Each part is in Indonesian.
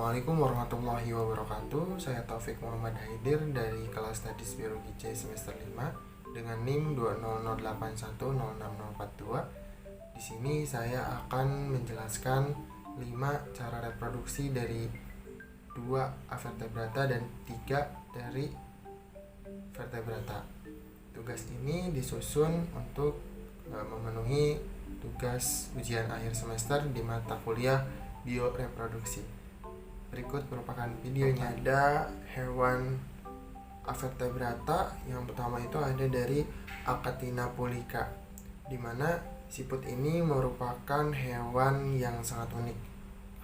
Assalamualaikum warahmatullahi wabarakatuh. Saya Taufik Muhammad Haidir dari kelas Statis Biologi C semester 5 dengan NIM 200810642. Di sini saya akan menjelaskan 5 cara reproduksi dari 2 avertebrata dan 3 dari vertebrata. Tugas ini disusun untuk memenuhi tugas ujian akhir semester di mata kuliah bioreproduksi. Berikut merupakan videonya. Ada hewan avertebrata. Yang pertama itu ada dari Achatina pollica, di mana siput ini merupakan hewan yang sangat unik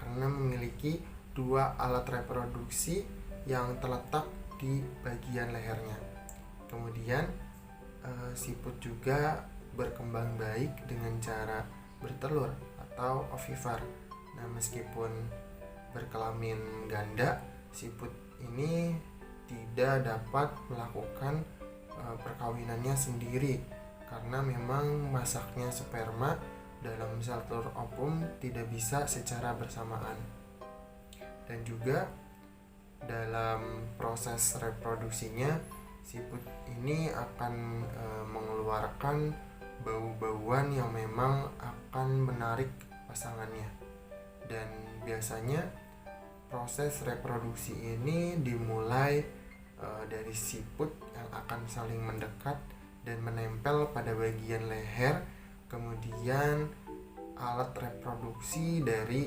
karena memiliki 2 alat reproduksi yang terletak di bagian lehernya. Kemudian siput juga berkembang baik dengan cara bertelur atau ovivar. Nah, meskipun berkelamin ganda, siput ini tidak dapat melakukan perkawinannya sendiri karena memang masaknya sperma dalam sel telur ovum tidak bisa secara bersamaan. Dan juga dalam proses reproduksinya, siput ini akan mengeluarkan bau-bauan yang memang akan menarik pasangannya. Dan biasanya proses reproduksi ini dimulai dari siput yang akan saling mendekat dan menempel pada bagian leher. Kemudian alat reproduksi dari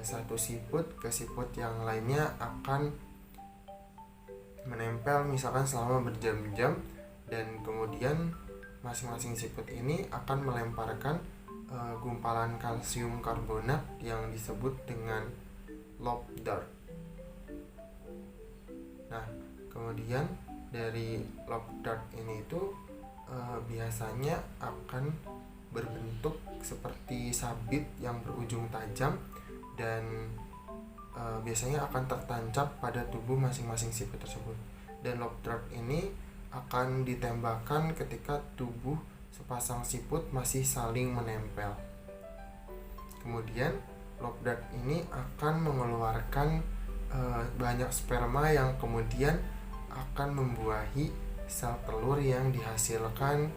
satu siput ke siput yang lainnya akan menempel misalkan selama berjam-jam, dan kemudian masing-masing siput ini akan melemparkan gumpalan kalsium karbonat yang disebut dengan lobe dart. Nah, kemudian dari lobe dart ini itu biasanya akan berbentuk seperti sabit yang berujung tajam dan biasanya akan tertancap pada tubuh masing-masing siput tersebut. Dan lobe dart ini akan ditembakkan ketika tubuh sepasang siput masih saling menempel. Kemudian lobe dart ini akan mengeluarkan banyak sperma yang kemudian akan membuahi sel telur yang dihasilkan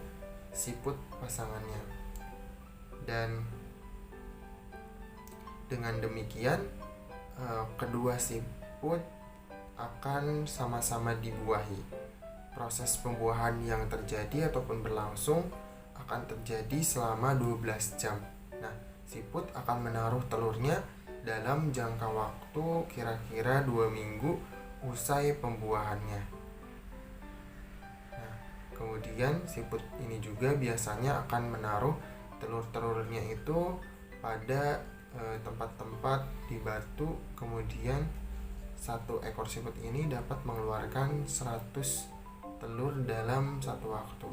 siput pasangannya. Dan dengan demikian kedua siput akan sama-sama dibuahi. Proses pembuahan yang terjadi ataupun berlangsung akan terjadi selama 12 jam. Nah, siput akan menaruh telurnya dalam jangka waktu kira-kira 2 minggu usai pembuahannya. Nah, kemudian siput ini juga biasanya akan menaruh telur-telurnya itu pada tempat-tempat di batu. Kemudian satu ekor siput ini dapat mengeluarkan 100 telur dalam satu waktu.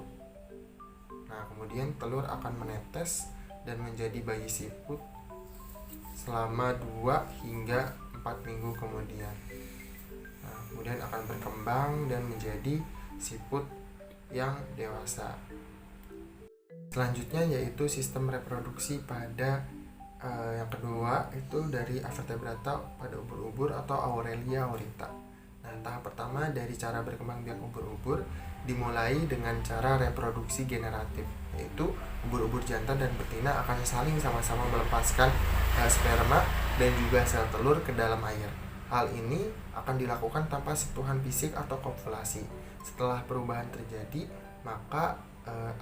Nah, kemudian telur akan menetes dan menjadi bayi siput selama 2 hingga 4 minggu kemudian. Nah, kemudian akan berkembang dan menjadi siput yang dewasa. Selanjutnya yaitu sistem reproduksi pada yang kedua itu dari avertebrata pada ubur-ubur atau Aurelia aurita. Nah, tahap pertama dari cara berkembang biak ubur-ubur dimulai dengan cara reproduksi generatif, yaitu ubur-ubur jantan dan betina akan saling sama-sama melepaskan sperma dan juga sel telur ke dalam air. Hal ini akan dilakukan tanpa sentuhan fisik atau kopulasi. Setelah perubahan terjadi, maka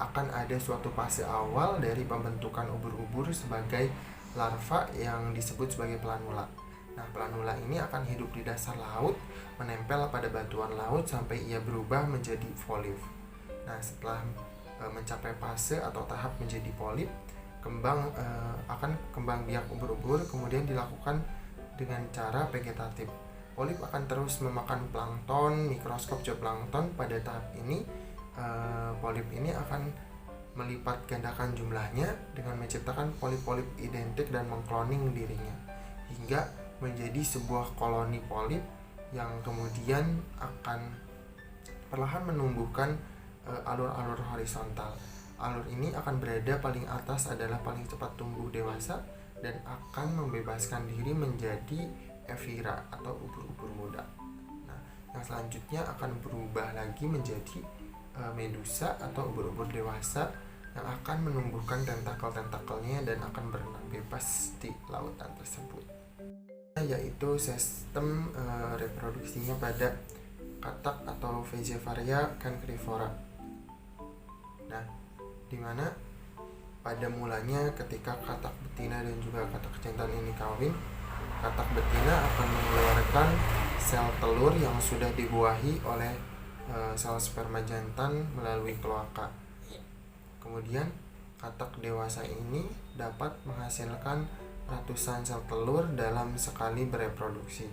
akan ada suatu fase awal dari pembentukan ubur-ubur sebagai larva yang disebut sebagai planula. Nah, planula ini akan hidup di dasar laut, menempel pada batuan laut sampai ia berubah menjadi polip. Nah, setelah mencapai fase atau tahap menjadi polip, akan kembang biak ubur-ubur kemudian dilakukan dengan cara vegetatif. Polip akan terus memakan plankton, mikroskop zooplankton. Pada tahap ini, polip ini akan melipat gandakan jumlahnya dengan menciptakan polip-polip identik dan mengkloning dirinya hingga menjadi sebuah koloni polip yang kemudian akan perlahan menumbuhkan alur-alur horizontal. Alur ini akan berada paling atas adalah paling cepat tumbuh dewasa dan akan membebaskan diri menjadi evira atau ubur-ubur muda. Nah, yang selanjutnya akan berubah lagi menjadi medusa atau ubur-ubur dewasa yang akan menumbuhkan tentakel-tentakelnya dan akan berenang bebas di lautan tersebut, yaitu sistem reproduksinya pada katak atau Vegetaria cancrivora. Nah, dimana pada mulanya ketika katak betina dan juga katak jantan ini kawin, katak betina akan mengeluarkan sel telur yang sudah dibuahi oleh sel sperma jantan melalui kloaka. Kemudian katak dewasa ini dapat menghasilkan ratusan sel telur dalam sekali bereproduksi.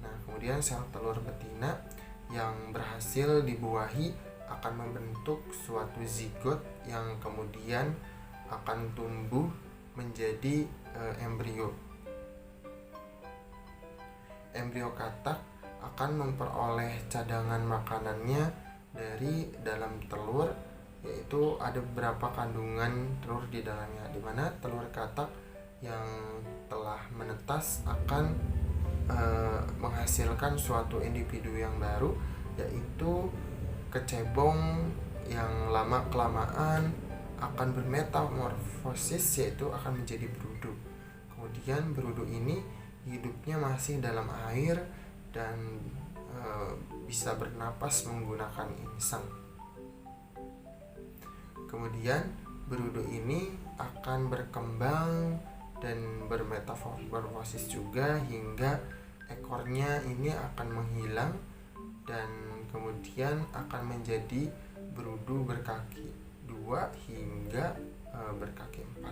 Nah, kemudian sel telur betina yang berhasil dibuahi akan membentuk suatu zigot yang kemudian akan tumbuh menjadi embrio. Embrio katak akan memperoleh cadangan makanannya dari dalam telur, yaitu ada beberapa kandungan telur di dalamnya, di mana telur katak yang telah menetas akan menghasilkan suatu individu yang baru, yaitu kecebong yang lama kelamaan akan bermetamorfosis, yaitu akan menjadi berudu. Kemudian berudu ini hidupnya masih dalam air dan bisa bernapas menggunakan insang. Kemudian berudu ini akan berkembang dan bermetamorfosis juga hingga ekornya ini akan menghilang dan kemudian akan menjadi berudu berkaki 2 hingga berkaki 4.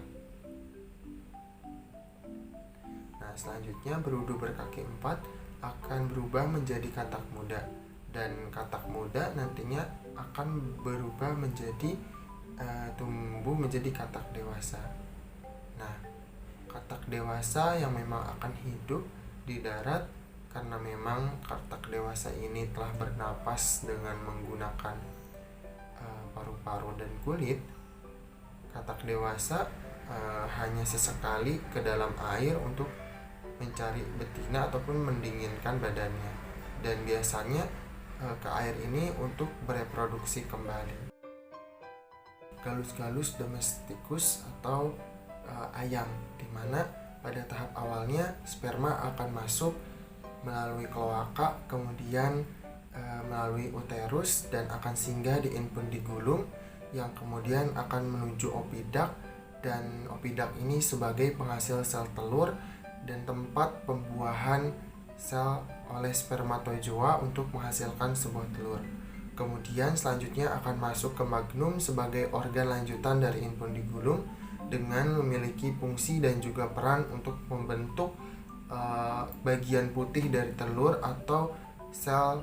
Nah, selanjutnya berudu berkaki 4 akan berubah menjadi katak muda, dan katak muda nantinya akan berubah menjadi tumbuh menjadi katak dewasa. Nah, katak dewasa yang memang akan hidup di darat karena memang katak dewasa ini telah bernapas dengan menggunakan paru-paru dan kulit. Katak dewasa hanya sesekali ke dalam air untuk mencari betina ataupun mendinginkan badannya, dan biasanya ke air ini untuk bereproduksi kembali. Galus-galus domesticus atau ayam, di mana pada tahap awalnya sperma akan masuk melalui kloaka, kemudian melalui uterus dan akan singgah di infundigulum yang kemudian akan menuju opidak, dan opidak ini sebagai penghasil sel telur dan tempat pembuahan sel oleh spermatozoa untuk menghasilkan sebuah telur. Kemudian selanjutnya akan masuk ke magnum sebagai organ lanjutan dari infundigulum dengan memiliki fungsi dan juga peran untuk membentuk bagian putih dari telur atau sel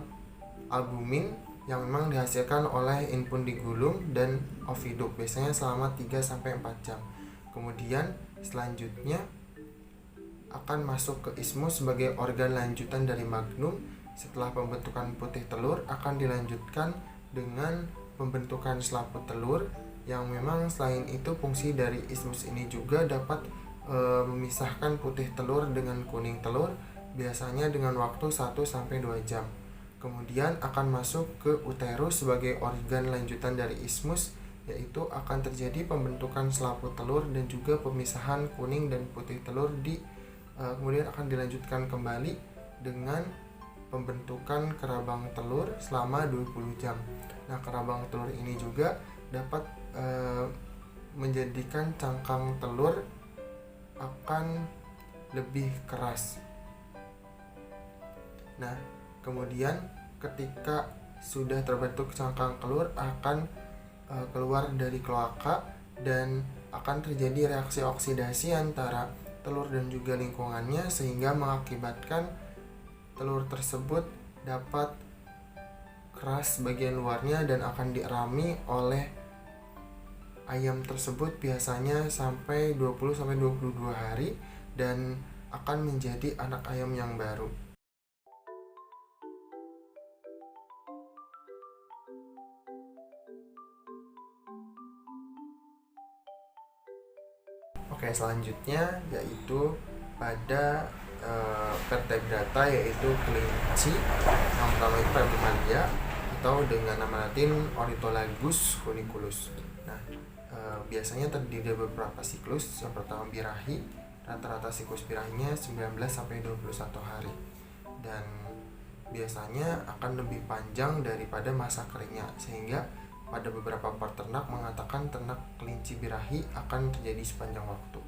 albumin yang memang dihasilkan oleh infundigulum dan oviduk, biasanya selama 3-4 jam. Kemudian selanjutnya akan masuk ke ismus sebagai organ lanjutan dari magnum. Setelah pembentukan putih telur akan dilanjutkan dengan pembentukan selaput telur, yang memang selain itu fungsi dari ismus ini juga dapat memisahkan putih telur dengan kuning telur, biasanya dengan waktu 1-2 jam. Kemudian akan masuk ke uterus sebagai organ lanjutan dari ismus, yaitu akan terjadi pembentukan selaput telur dan juga pemisahan kuning dan putih telur kemudian akan dilanjutkan kembali dengan pembentukan kerabang telur selama 20 jam. Nah, kerabang telur ini juga dapat menjadikan cangkang telur akan lebih keras. Nah, kemudian ketika sudah terbentuk cangkang telur akan keluar dari kloaka dan akan terjadi reaksi oksidasi antara telur dan juga lingkungannya, sehingga mengakibatkan telur tersebut dapat keras bagian luarnya dan akan dierami oleh ayam tersebut biasanya sampai 20-22 hari dan akan menjadi anak ayam yang baru. Oke, selanjutnya yaitu pada vertebrata, yaitu kelinci. Yang pertama itu Mammalia atau dengan nama latin Ornitholagus funiculus. Nah, biasanya terdiri dari beberapa siklus. Yang pertama birahi, rata-rata siklus birahinya 19-21 hari, dan biasanya akan lebih panjang daripada masa keringnya, sehingga pada beberapa peternak mengatakan ternak kelinci birahi akan terjadi sepanjang waktu.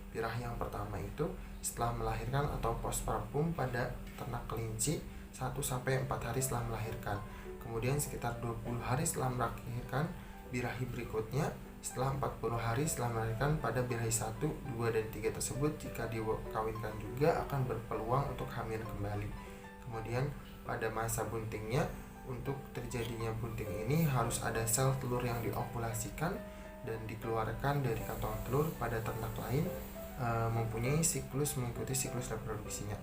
Birahi yang pertama itu setelah melahirkan atau postpartum pada ternak kelinci 1-4 hari setelah melahirkan. Kemudian sekitar 20 hari setelah melahirkan birahi berikutnya, setelah 40 hari setelah melahirkan pada birahi 1, 2, dan 3 tersebut jika dikawinkan juga akan berpeluang untuk hamil kembali. Kemudian pada masa buntingnya, untuk terjadinya bunting ini harus ada sel telur yang diokulasikan dan dikeluarkan dari kantong telur pada ternak lain, mempunyai siklus mengikuti siklus reproduksinya.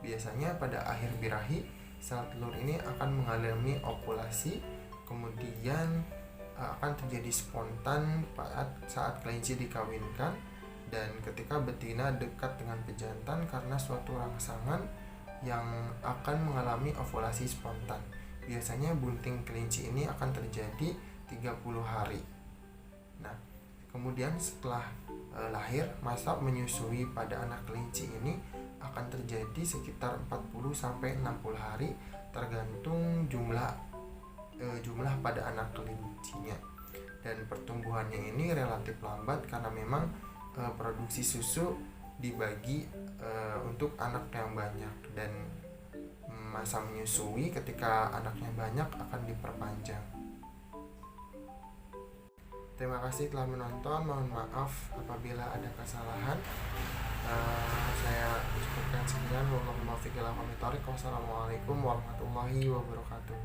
Biasanya pada akhir birahi, sel telur ini akan mengalami okulasi, kemudian akan terjadi spontan saat kelinci dikawinkan, dan ketika betina dekat dengan pejantan karena suatu rangsangan yang akan mengalami ovulasi spontan. Biasanya bunting kelinci ini akan terjadi 30 hari. Nah, kemudian setelah lahir, masa menyusui pada anak kelinci ini akan terjadi sekitar 40-60 hari tergantung jumlah pada anak kelincinya. Dan pertumbuhannya ini relatif lambat karena memang produksi susu dibagi untuk anak yang banyak, dan masa menyusui ketika anaknya banyak akan diperpanjang. Terima kasih telah menonton. Mohon maaf apabila ada kesalahan. Saya cukupkan sekian. Wassalamualaikum warahmatullahi wabarakatuh.